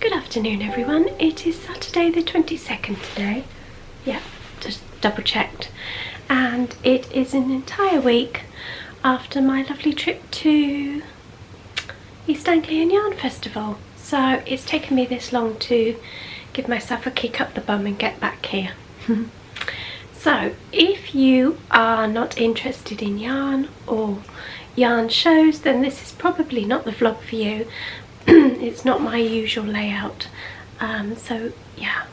Good afternoon everyone, it is Saturday the 22nd today, yeah, just double checked, and it is an entire week after my lovely trip to East Anglian Yarn Festival, so it's taken me this long to give myself a kick up the bum and get back here. So if you are not interested in yarn or yarn shows, then this is probably not the vlog for you. It's not my usual layout, so yeah,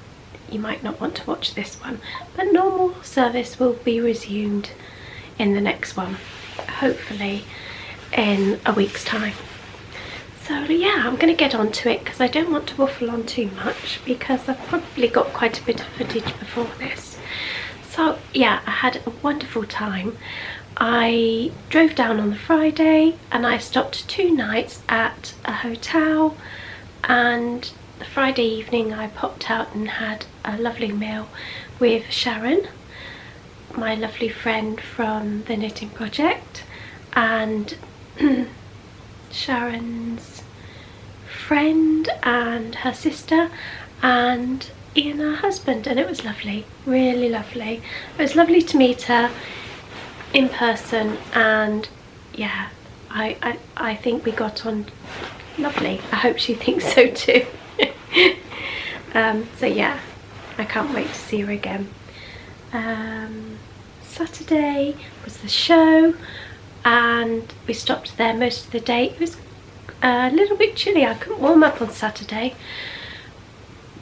you might not want to watch this one, but normal service will be resumed in the next one, hopefully in a week's time. So yeah, I'm going to get on to it because I don't want to waffle on too much because I've probably got quite a bit of footage before this. So yeah, I had a wonderful time. I drove down on the Friday and I stopped 2 nights at a hotel, and the Friday evening I popped out and had a lovely meal with Sharon, my lovely friend from the Knitting Project, and Sharon's friend and her sister and Ian, her husband, and it was lovely, really lovely. It was lovely to meet her in person, and yeah, I think we got on lovely. I hope she thinks so too. So yeah, I can't wait to see her again. Saturday was the show and we stopped there most of the day. It was a little bit chilly. I couldn't warm up on Saturday.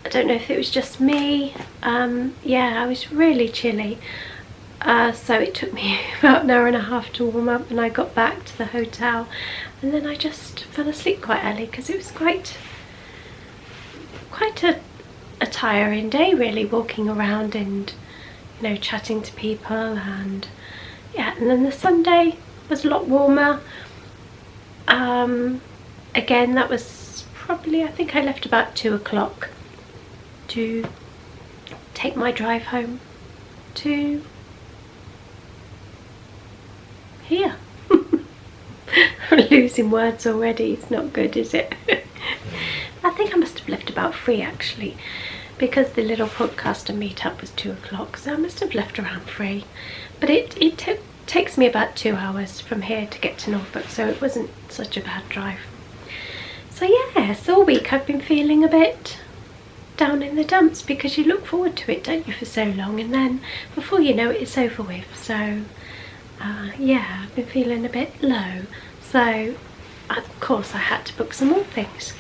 I don't know if it was just me. Yeah, I was really chilly. So it took me about an hour and a half to warm up, and I got back to the hotel and then I just fell asleep quite early because it was quite a tiring day really, walking around and, you know, chatting to people, and yeah, and then the Sunday was a lot warmer. Again, that was probably, I think I left about 2 o'clock to take my drive home to here. I'm losing words already. It's not good, is it? I think I must have left about 3 actually. because the little podcaster meetup was 2 o'clock, so I must have left around 3. But it takes me about 2 hours from here to get to Norfolk, so it wasn't such a bad drive. So yes, all week I've been feeling a bit down in the dumps, because you look forward to it, don't you, for so long, and then before you know it, it's over with. So yeah, I've been feeling a bit low, so of course I had to book some more things.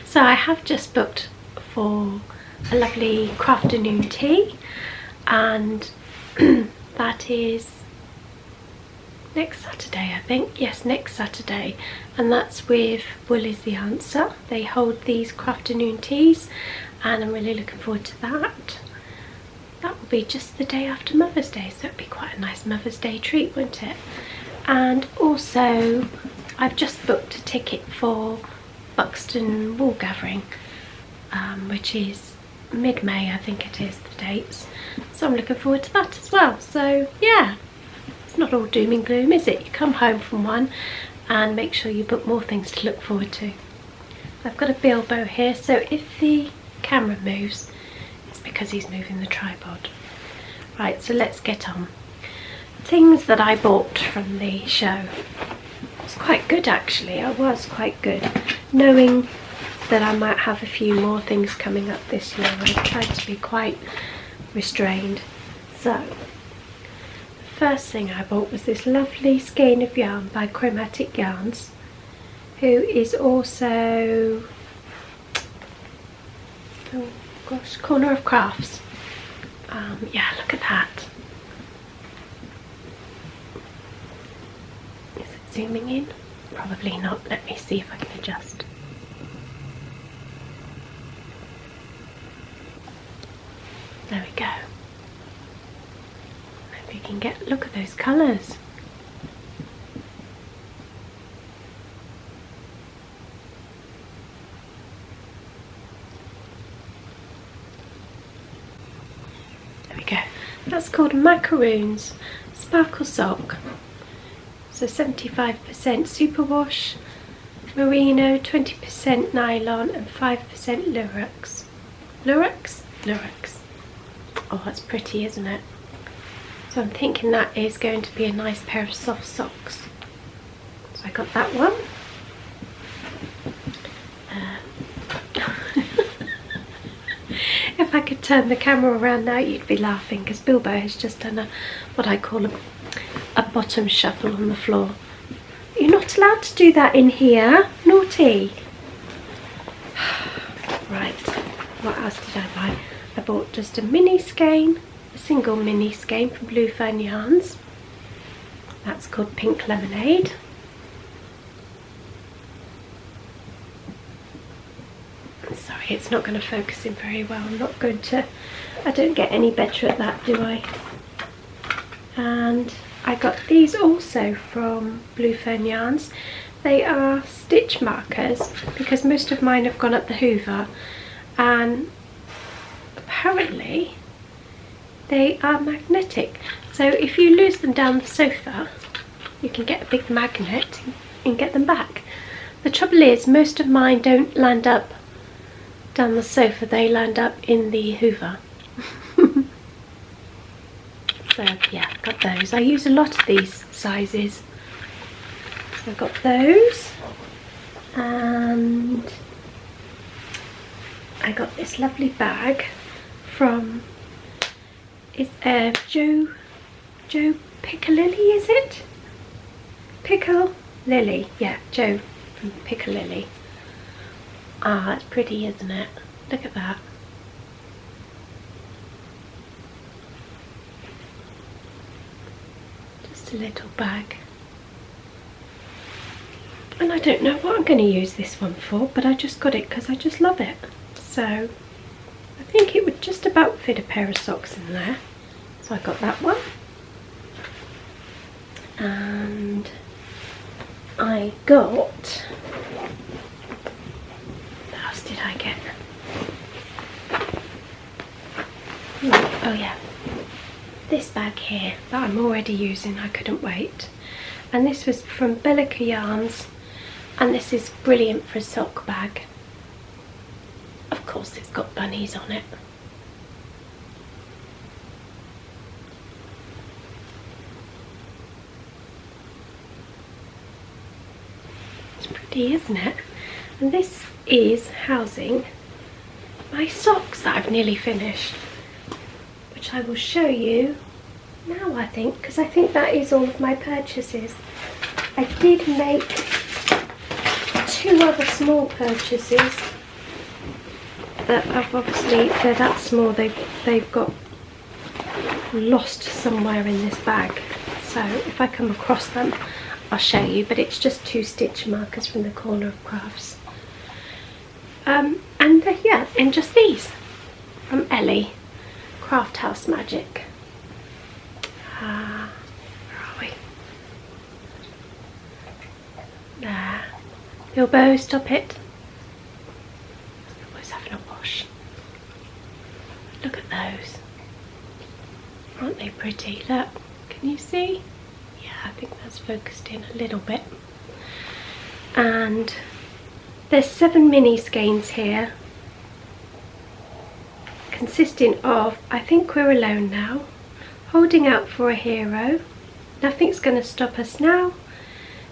So I have just booked for a lovely afternoon tea, and that is next Saturday, I think. Yes, next Saturday, and that's with Wool is the Answer. They hold these afternoon teas, and I'm really looking forward to that. That will be just the day after Mother's Day, so it'll be quite a nice Mother's Day treat, won't it? And also I've just booked a ticket for Buxton Wool Gathering, which is mid-May, I think it is, the dates. So I'm looking forward to that as well. So yeah, it's not all doom and gloom, is it? You come home from one and make sure you book more things to look forward to. I've got a bilbo here, so if the camera moves, it's because he's moving the tripod. Right, so let's get on. Things that I bought from the show. It was quite good, actually. I was quite good. Knowing that I might have a few more things coming up this year, I tried to be quite restrained. So the first thing I bought was this lovely skein of yarn by Chromatic Yarns, who is also, oh gosh, Corner of Crafts. Yeah, look at that. Is it zooming in? Probably not. Let me see if I can adjust. There we go. Hope you can get, look at those colours. There we go. That's called Macaroons Sparkle Sock. So 75% superwash, merino, 20% nylon and 5% lurex. Lurex? Lurex. Oh, that's pretty, isn't it? So I'm thinking that is going to be a nice pair of soft socks. So I got that one. If I could turn the camera around now, you'd be laughing, because Bilbo has just done what I call a bottom shuffle on the floor. You're not allowed to do that in here. Naughty. Right, what else did I buy? I bought just a mini skein, a single mini skein from Blue Fern Yarns. That's called Pink Lemonade. Sorry, it's not going to focus in very well. I don't get any better at that, do I? And I got these also from Blue Fern Yarns. They are stitch markers, because most of mine have gone up the hoover, and apparently they are magnetic. So if you lose them down the sofa, you can get a big magnet and get them back. The trouble is, most of mine don't land up down the sofa, they land up in the hoover. So yeah, got those. I use a lot of these sizes. So I've got those, and I got this lovely bag from Joe Piccalilli, is it? Pickle Lily, yeah, Joe from Piccalilli. Ah, that's pretty, isn't it? Look at that. Just a little bag. And I don't know what I'm going to use this one for, but I just got it because I just love it. So I think it would just about fit a pair of socks in there. So I got that one. And I got, what else did I get? Oh yeah, this bag here that I'm already using, I couldn't wait. And this was from Belle Yarns, and this is brilliant for a sock bag. Of course it's got bunnies on it. It's pretty, isn't it? And this is housing my socks that I've nearly finished, which I will show you now, I think, because I think that is all of my purchases. I did make 2 other small purchases that I've obviously, they're that small, they've got lost somewhere in this bag. So if I come across them, I'll show you, but it's just 2 stitch markers from the Corner of Crafts. Yeah, and just these from Ellie, Craft House Magic. Where are we? There. Bilbo, stop it. Bilbo's having a wash. Look at those. Aren't they pretty? Look, can you see? Yeah, I think that's focused in a little bit. And there's 7 mini skeins here, consisting of I Think We're Alone Now, Holding Out for a Hero, Nothing's Gonna Stop Us Now,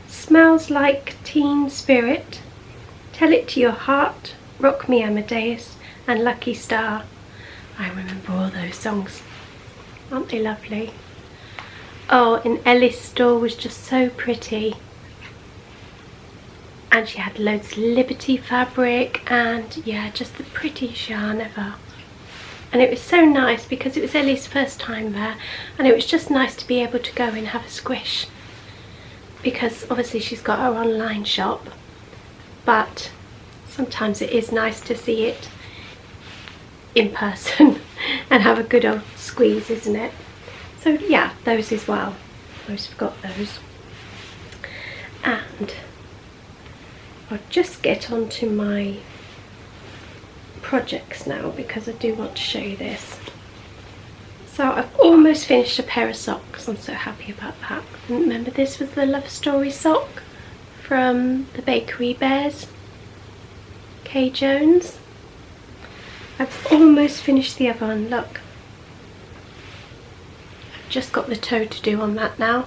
Smells Like Teen Spirit, Tell It to Your Heart, Rock Me Amadeus, and Lucky Star. I remember all those songs. Aren't they lovely? Oh, and Ellie's store was just so pretty. And she had loads of Liberty fabric and yeah, just the prettiest yarn ever. And it was so nice because it was Ellie's first time there, and it was just nice to be able to go and have a squish, because obviously she's got her online shop, but sometimes it is nice to see it in person and have a good old squeeze, isn't it? So yeah, those as well. Most have got those. And I'll just get on to my projects now, because I do want to show you this. So I've almost finished a pair of socks. I'm so happy about that. And remember, this was the Love Story sock from the Bakery Bears, Kay Jones. I've almost finished the other one. Look, I've just got the toe to do on that now.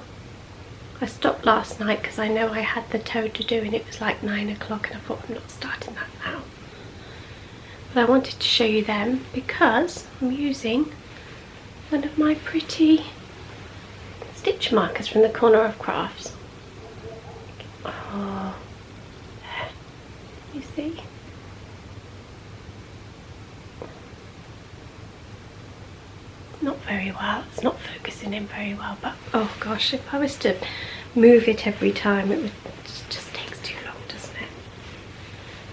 I stopped last night because I know I had the toe to do and it was like 9 o'clock, and I thought I'm not starting that now. But I wanted to show you them because I'm using one of my pretty stitch markers from the Corner of Crafts. Oh, there. You see? Not very well. It's not focusing in very well, but oh gosh, if I was to move it every time, it just takes too long, doesn't it?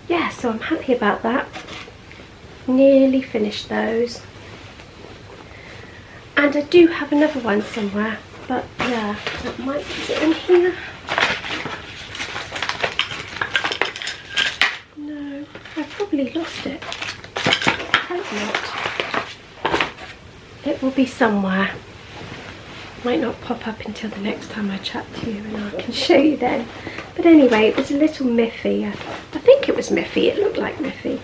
Yeah, so I'm happy about that. Nearly finished those. And I do have another one somewhere, but yeah, that might be in here. No, I probably lost it. I hope not. It will be somewhere. Might not pop up until the next time I chat to you, and I can show you then. But anyway, it was a little Miffy. I think it was Miffy. It looked like Miffy.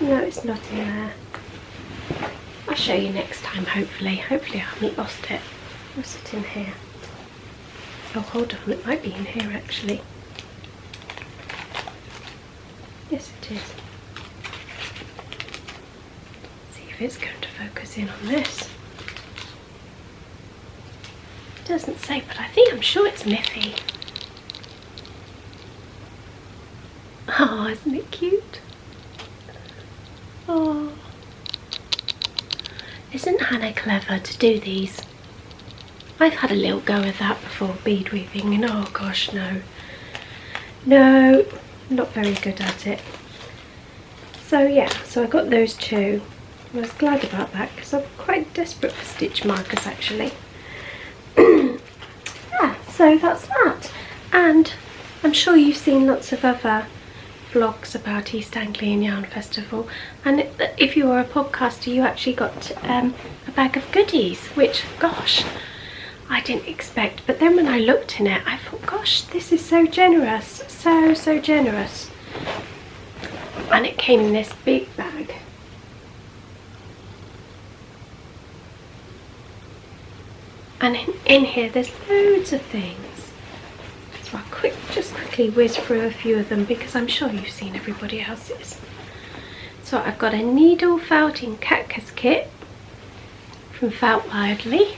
No, it's not in there. I'll show you next time, hopefully. Hopefully I haven't lost it. What's it in here? Oh, hold on. It might be in here, actually. Yes, it is. See if it's going to focus in on this. It doesn't say, but I'm sure it's Miffy. Oh, isn't it cute? Oh, isn't Hannah clever to do these? I've had a little go at that before, bead weaving, and oh gosh, no, not very good at it. So yeah, so I got those 2. I was glad about that because I'm quite desperate for stitch markers, actually. Yeah, so that's that. And I'm sure you've seen lots of other vlogs about East Anglian Yarn Festival, and if you were a podcaster, you actually got a bag of goodies, which gosh, I didn't expect. But then when I looked in it, I thought, gosh, this is so generous, so generous. and it came in this big bag. And in here there's loads of things. So I'll just quickly whiz through a few of them because I'm sure you've seen everybody else's. So I've got a needle felting cactus kit from Felt Wildly.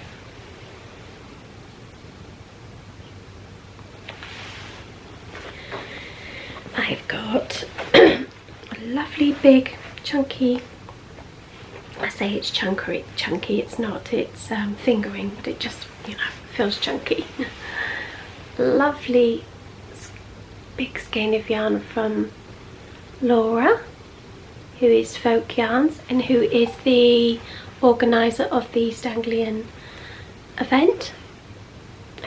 I've got a lovely big chunky, I say it's chunky, it's not, it's fingering, but it just, you know, feels chunky. Lovely big skein of yarn from Laura, who is Folk Yarns and who is the organiser of the East Anglian event,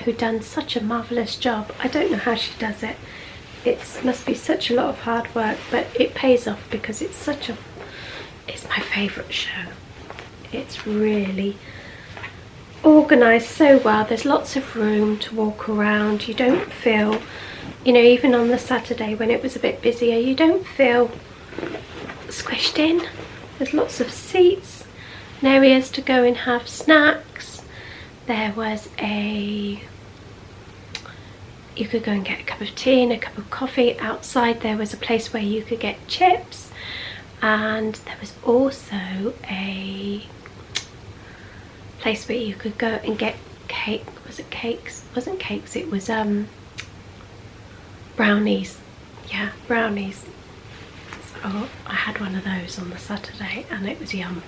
who done such a marvellous job. I don't know how she does it. It must be such a lot of hard work, but it pays off because it's my favourite show. It's really organised so well. There's lots of room to walk around. You don't feel, you know, even on the Saturday when it was a bit busier, you don't feel squished in. There's lots of seats and areas to go and have snacks. There was you could go and get a cup of tea and a cup of coffee. Outside there was a place where you could get chips, and there was also a place where you could go and get cake. Was it cakes? It wasn't cakes, it was brownies. Yeah, brownies. So I had one of those on the Saturday and it was yum.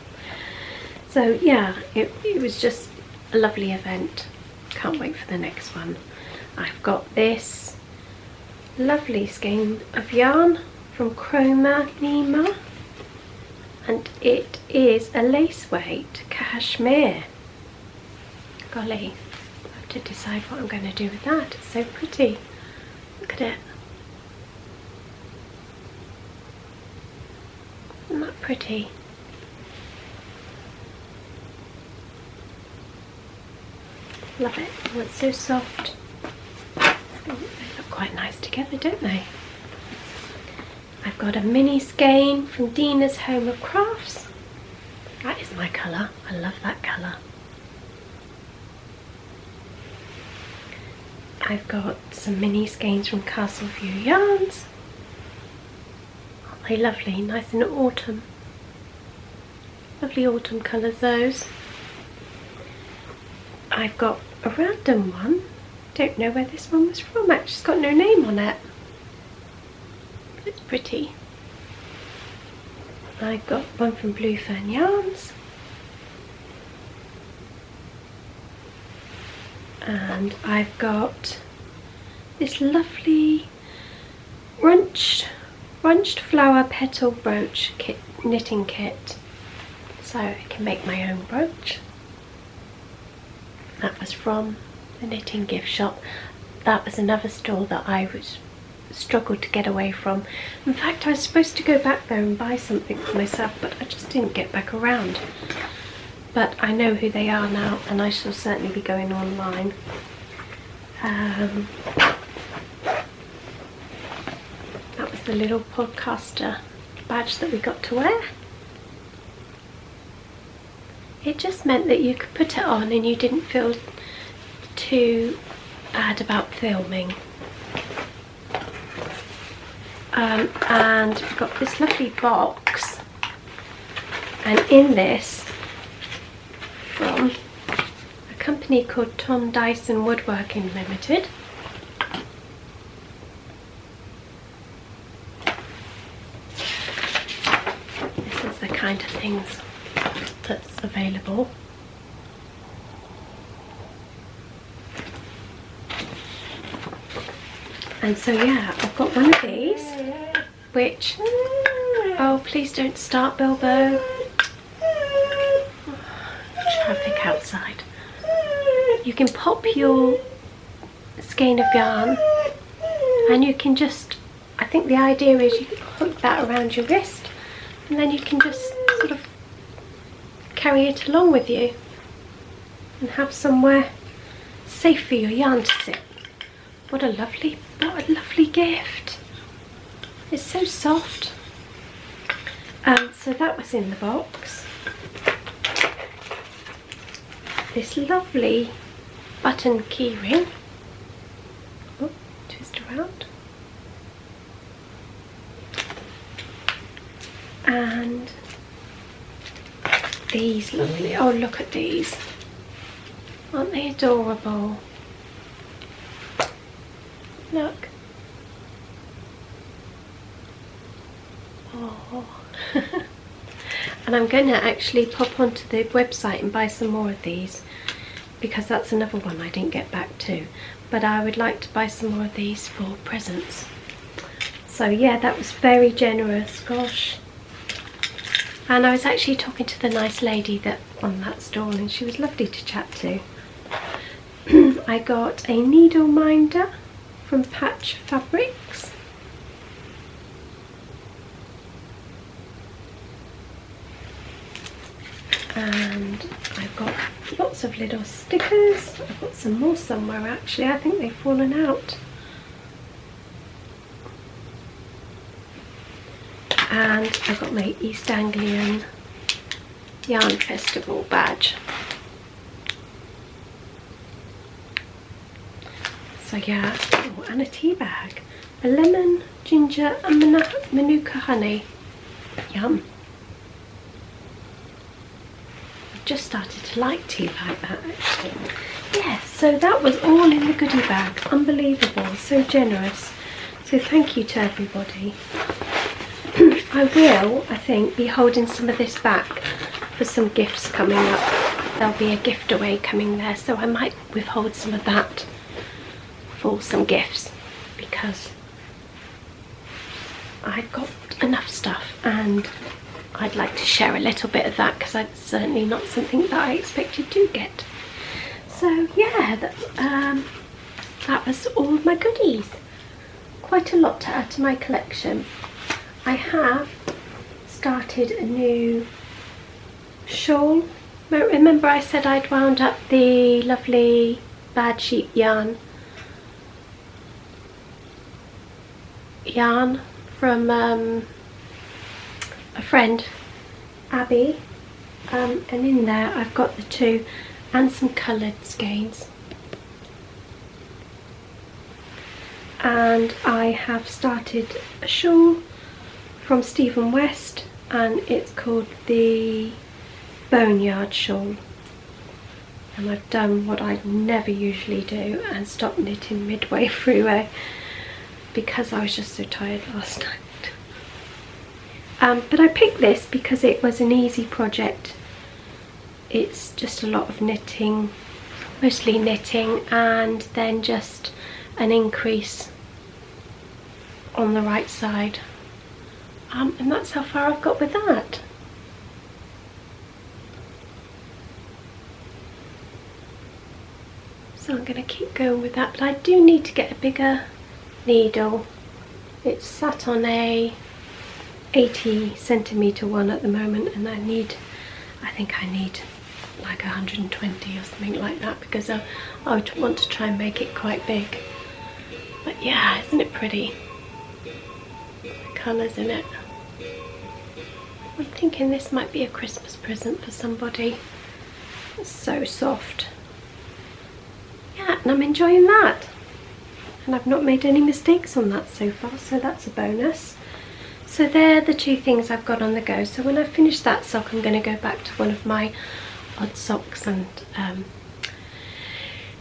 So yeah, it was just a lovely event. Can't wait for the next one. I've got this lovely skein of yarn from Chroma Nima, and it is a lace weight cashmere. Golly, I have to decide what I'm going to do with that. It's so pretty. Look at it. Isn't that pretty? Love it. Oh, it's so soft. Oh, they look quite nice together, don't they? I've got a mini skein from Dina's Home of Crafts. That is my colour. I love that colour. I've got some mini skeins from Castleview Yarns. Aren't they lovely? Nice in autumn. Lovely autumn colours, those. I've got a random one. Don't know where this one was from actually. It's got no name on it. But it's pretty. I've got one from Blue Fern Yarns. And I've got this lovely runched flower petal brooch kit, knitting kit, so I can make my own brooch. That was from the Knitting Gift Shop. That was another store that I struggled to get away from. In fact, I was supposed to go back there and buy something for myself, but I just didn't get back around. But I know who they are now, and I shall certainly be going online. That was the little podcaster badge that we got to wear. It just meant that you could put it on and you didn't feel too bad about filming. And we've got this lovely box, and in this, from a company called Tom Dyson Woodworking Limited. This is the kind of things that's available. And so yeah, I've got one of these, which, oh please don't start, Bilbo. Traffic outside. You can pop your skein of yarn and you can just, I think the idea is you can hook that around your wrist and then you can just sort of carry it along with you and have somewhere safe for your yarn to sit. What a lovely gift. It's so soft. So that was in the box. This lovely button keyring. Oh, twist around. And these lovely, oh look at these. Aren't they adorable? Look. Oh. And I'm going to actually pop onto the website and buy some more of these, because that's another one I didn't get back to. But I would like to buy some more of these for presents. So yeah, that was very generous, gosh. And I was actually talking to the nice lady that on that stall, and she was lovely to chat to. I got a needle minder from Patch Fabrics. And I've got lots of little stickers. I've got some more somewhere actually. I think they've fallen out. And I've got my East Anglian Yarn Festival badge. So yeah, oh, and a tea bag. A lemon, ginger and manuka honey. Yum. Just started to like tea like that actually. Yes, so that was all in the goodie bag. Unbelievable, so generous. So thank you to everybody. I will, I think, be holding some of this back for some gifts coming up. There'll be a gift away coming there, so I might withhold some of that for some gifts, because I've got enough stuff and I'd like to share a little bit of that, because that's certainly not something that I expected to get. So yeah, that was all of my goodies. Quite a lot to add to my collection. I have started a new shawl. Remember I said I'd wound up the lovely Bad Sheep yarn from a friend, Abby, and in there I've got the two and some coloured skeins. And I have started a shawl from Stephen West, and it's called the Boneyard shawl. And I've done what I never usually do and stopped knitting midway through because I was just so tired last night. But I picked this because it was an easy project. It's just a lot of knitting, mostly knitting, and then just an increase on the right side. And that's how far I've got with that. So I'm going to keep going with that, but I do need to get a bigger needle. It's sat on a 80cm one at the moment, and I think I need like 120 or something like that, because I would want to try and make it quite big. But yeah, isn't it pretty? The colours in it. I'm thinking this might be a Christmas present for somebody. It's so soft. Yeah, and I'm enjoying that. And I've not made any mistakes on that so far, so that's a bonus. So they're the two things I've got on the go. So when I finish that sock, I'm going to go back to one of my odd socks and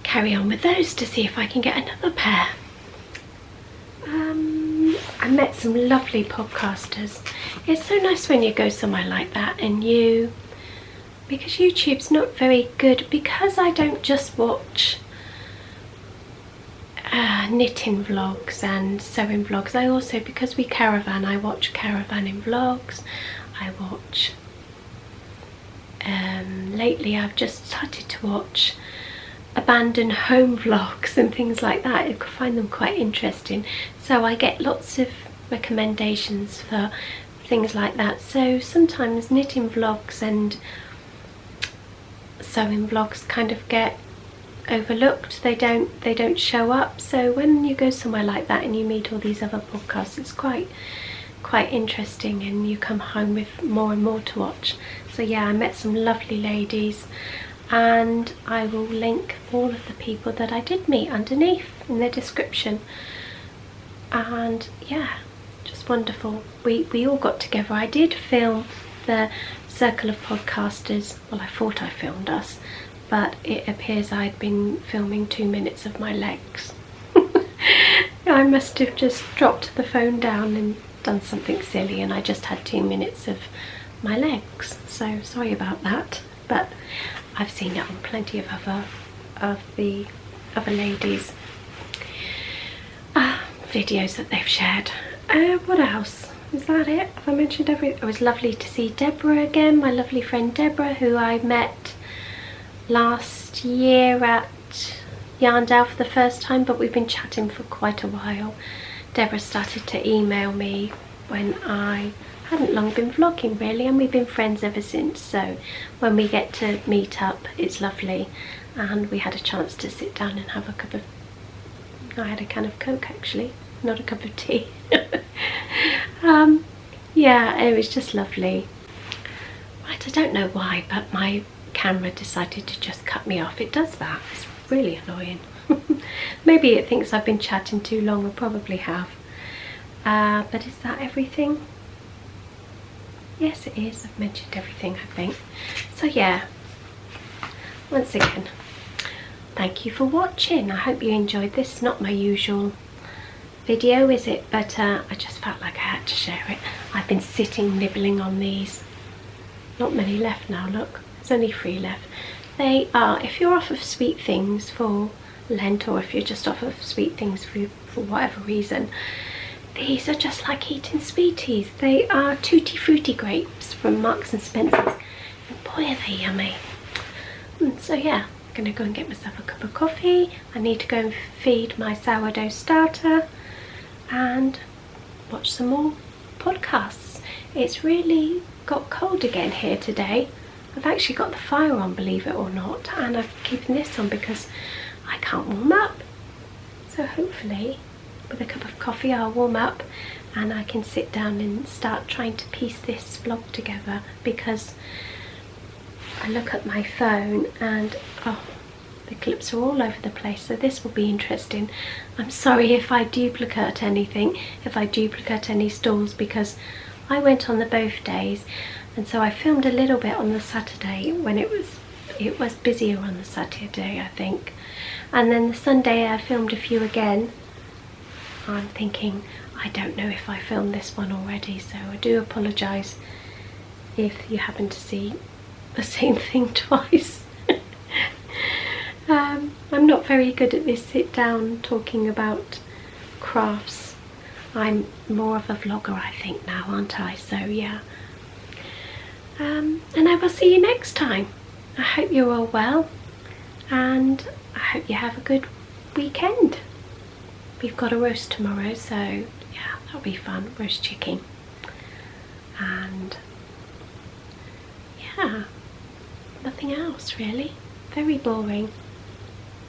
carry on with those to see if I can get another pair. I met some lovely podcasters. It's so nice when you go somewhere like that and because YouTube's not very good, because I don't just watch knitting vlogs and sewing vlogs. I also, because we caravan, I watch caravanning vlogs. I watch, lately I've just started to watch abandoned home vlogs and things like that. I find them quite interesting, so I get lots of recommendations for things like that. So sometimes knitting vlogs and sewing vlogs kind of get overlooked. They don't show up. So when you go somewhere like that and you meet all these other podcasts, it's quite quite interesting, and you come home with more and more to watch. So yeah, I met some lovely ladies, and I will link all of the people that I did meet underneath in the description. And yeah, just wonderful. We all got together. I did film the circle of podcasters. Well, I thought I filmed us, but it appears I'd been filming 2 minutes of my legs. I must have just dropped the phone down and done something silly, and I just had 2 minutes of my legs, so sorry about that. But I've seen it on plenty of the other ladies' videos that they've shared. What else? Is that it? Have I mentioned everything? It was lovely to see Deborah again, my lovely friend Deborah, who I met last year at Yarndale for the first time, but we've been chatting for quite a while. Deborah started to email me when I hadn't long been vlogging really, and we've been friends ever since. So when we get to meet up, it's lovely, and we had a chance to sit down and have a cup of, I had a can of Coke actually, not a cup of tea. Yeah, it was just lovely. Right, I don't know why, but my camera decided to just cut me off. It does that. It's really annoying. Maybe it thinks I've been chatting too long. I probably have. But is that everything? Yes, it is. I've mentioned everything, I think. So yeah, once again, thank you for watching. I hope you enjoyed this. Not my usual video, is it? But I just felt like I had to share it. I've been sitting nibbling on these. Not many left now, look. There's only 3 left. They are, if you're off of sweet things for Lent, or if you're just off of sweet things for whatever reason, these are just like eating sweeties. They are Tutti Frutti grapes from Marks and Spencer's. And boy, are they yummy. So yeah, I'm gonna go and get myself a cup of coffee. I need to go and feed my sourdough starter and watch some more podcasts. It's really got cold again here today. I've actually got the fire on, believe it or not, and I'm keeping this on because I can't warm up. So hopefully with a cup of coffee I'll warm up and I can sit down and start trying to piece this vlog together, because I look at my phone and the clips are all over the place, so this will be interesting. I'm sorry if I duplicate anything, if I duplicate any stalls, because I went on the both days, and so I filmed a little bit on the Saturday when it was busier on the Saturday, I think, and then the Sunday I filmed a few again. I'm thinking, I don't know if I filmed this one already, so I do apologise if you happen to see the same thing twice. I'm not very good at this sit down talking about crafts. I'm more of a vlogger, I think, now, aren't I? So yeah. And I will see you next time. I hope you're all well, and I hope you have a good weekend. We've got a roast tomorrow, so yeah, that'll be fun. Roast chicken. And yeah, nothing else really. Very boring.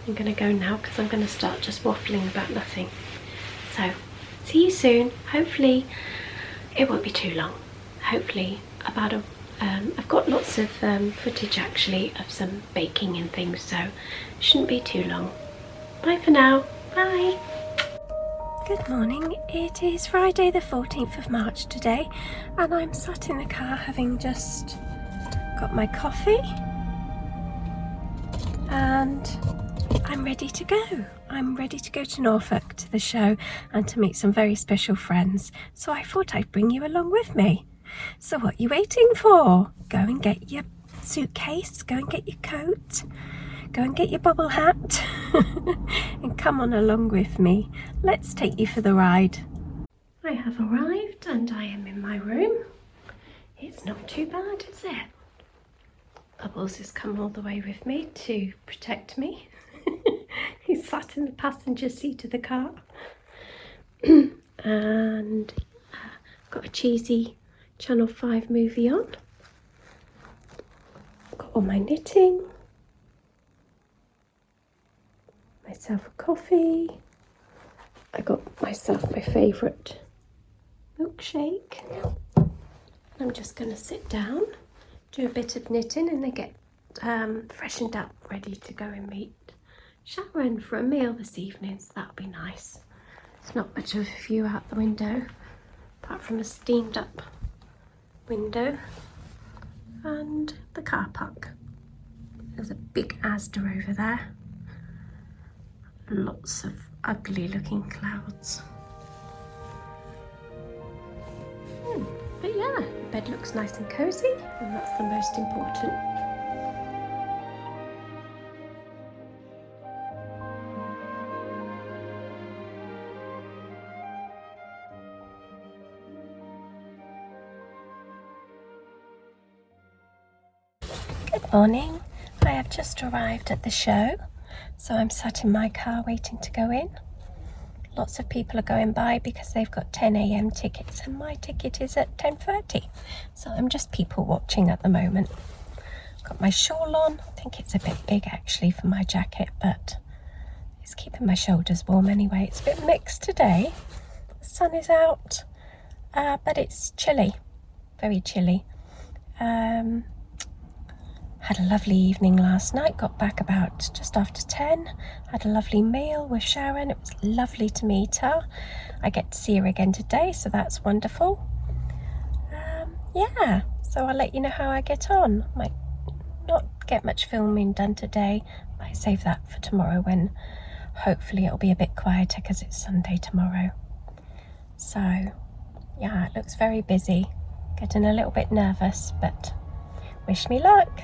I'm going to go now because I'm going to start just waffling about nothing. So see you soon. Hopefully it won't be too long. Hopefully about a I've got lots of footage actually of some baking and things, so it shouldn't be too long. Bye for now. Bye. Good morning. It is Friday the 14th of March today, and I'm sat in the car having just got my coffee, and I'm ready to go. I'm ready to go to Norfolk to the show and to meet some very special friends, so I thought I'd bring you along with me. So what are you waiting for? Go and get your suitcase, go and get your coat, go and get your bubble hat and come on along with me. Let's take you for the ride. I have arrived and I am in my room. It's not too bad, is it? Bubbles has come all the way with me to protect me. He's sat in the passenger seat of the car. And got a cheesy Channel 5 movie on. Got all my knitting. Myself a coffee. I got myself my favourite milkshake. I'm just going to sit down, do a bit of knitting, and then get freshened up, ready to go and meet Sharon for a meal this evening, so that'll be nice. It's not much of a view out the window, apart from a steamed up window and the car park. There's a big Asda over there. Lots of ugly looking clouds. But yeah, the bed looks nice and cosy, and that's the most important. Good morning. I have just arrived at the show, so I'm sat in my car waiting to go in. Lots of people are going by because they've got 10 a.m. tickets, and my ticket is at 10:30. So I'm just people watching at the moment. Got my shawl on. I think it's a bit big actually for my jacket, but it's keeping my shoulders warm anyway. It's a bit mixed today. The sun is out, but it's chilly, very chilly. Had a lovely evening last night, got back about just after 10, had a lovely meal with Sharon. It was lovely to meet her. I get to see her again today, so that's wonderful. Yeah, so I'll let you know how I get on. Might not get much filming done today, might save that for tomorrow when hopefully it'll be a bit quieter because it's Sunday tomorrow. So yeah, it looks very busy, getting a little bit nervous, but wish me luck.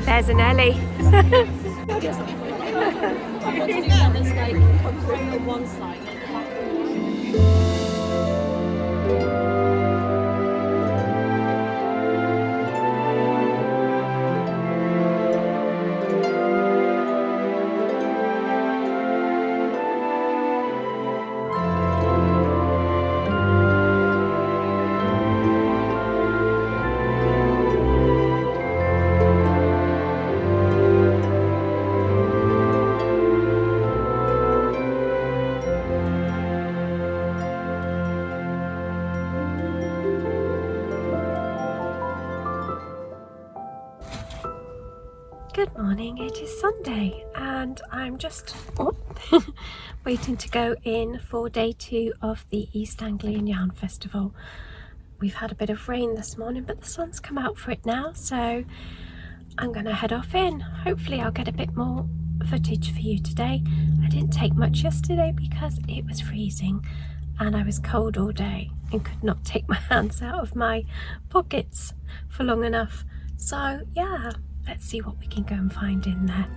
There's an Ellie. Good morning, it is Sunday and I'm just waiting to go in for day 2 of the East Anglian Yarn Festival. We've had a bit of rain this morning but the sun's come out for it now, so I'm going to head off in. Hopefully I'll get a bit more footage for you today. I didn't take much yesterday because it was freezing and I was cold all day and could not take my hands out of my pockets for long enough. So yeah, let's see what we can go and find in there.